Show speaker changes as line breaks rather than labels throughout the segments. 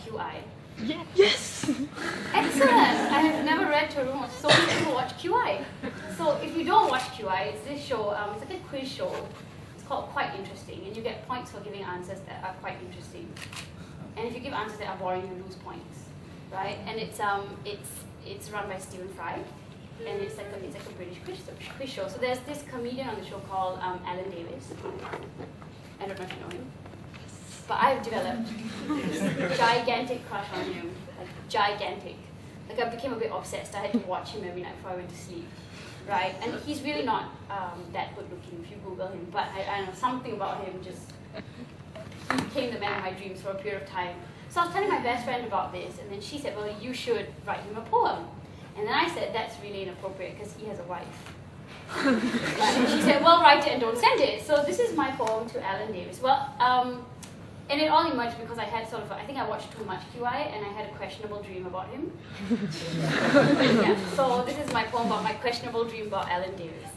QI?
Yes!
Excellent! I have never read to a room of so many people watch QI. So if you don't watch QI, it's this show, it's like a quiz show. It's called Quite Interesting, and you get points for giving answers that are quite interesting. And if you give answers that are boring, you lose points, right? And it's run by Stephen Fry, and it's like a British quiz show. So there's this comedian on the show called Alan Davies. I don't know if you know him. But I've developed this gigantic crush on him, like gigantic. Like I became a bit obsessed. I had to watch him every night before I went to sleep, right? And he's really not that good looking if you Google him, but I don't know, something about him just, he became the man of my dreams for a period of time. So I was telling my best friend about this, and then she said, well, you should write him a poem. And then I said, that's really inappropriate because he has a wife. Right? And she said, well, write it and don't send it. So this is my poem to Alan Davies. Well, and it all emerged because I had sort of, I think I watched too much QI and I had a questionable dream about him. Yeah, so this is my poem about my questionable dream about Alan Davies.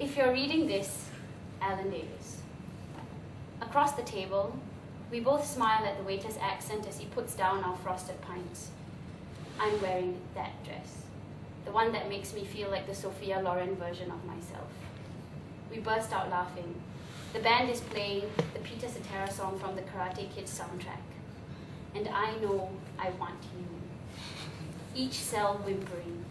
If you're reading this, Alan Davies. Across the table, we both smile at the waiter's accent as he puts down our frosted pints. I'm wearing that dress, the one that makes me feel like the Sophia Loren version of myself. We burst out laughing. The band is playing the Peter Cetera song from the Karate Kid soundtrack. And I know I want you. Each cell whimpering.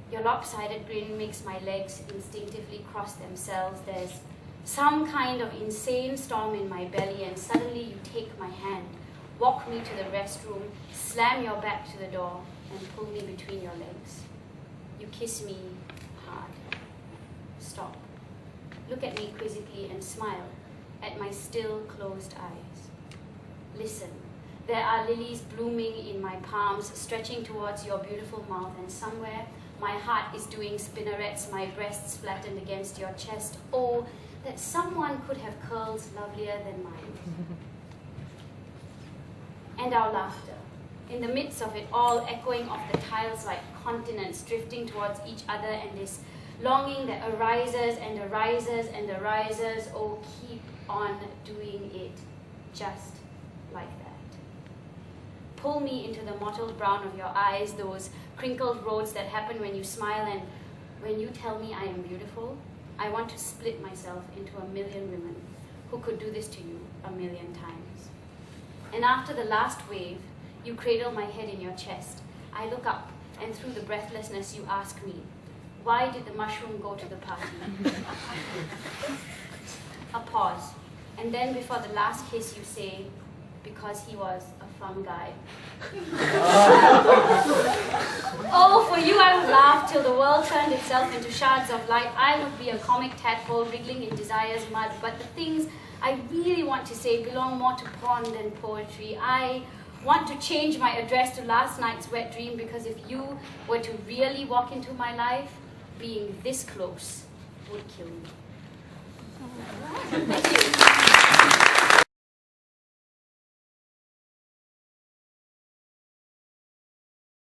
Your lopsided grin makes my legs instinctively cross themselves. There's some kind of insane storm in my belly, and suddenly you take my hand, walk me to the restroom, slam your back to the door, and pull me between your legs. You kiss me hard. Stop. Look at me quizzically and smile at my still closed eyes. Listen, there are lilies blooming in my palms, stretching towards your beautiful mouth, and somewhere my heart is doing spinnerets, my breasts flattened against your chest. Oh, that someone could have curls lovelier than mine. And our laughter, in the midst of it all, echoing off the tiles like continents drifting towards each other, and this longing that arises and arises and arises. Oh, keep on doing it just like that. Pull me into the mottled brown of your eyes, those crinkled roads that happen when you smile, and when you tell me I am beautiful, I want to split myself into a million women who could do this to you a million times. And after the last wave, you cradle my head in your chest. I look up, and through the breathlessness you ask me, why did the mushroom go to the party? A pause. And then before the last kiss you say, because he was a fun guy. Oh, for you I would laugh till the world turned itself into shards of light. I would be a comic tadpole wriggling in desire's mud. But the things I really want to say belong more to porn than poetry. I want to change my address to last night's wet dream, because if you were to really walk into my life, being this close would kill me. Thank you.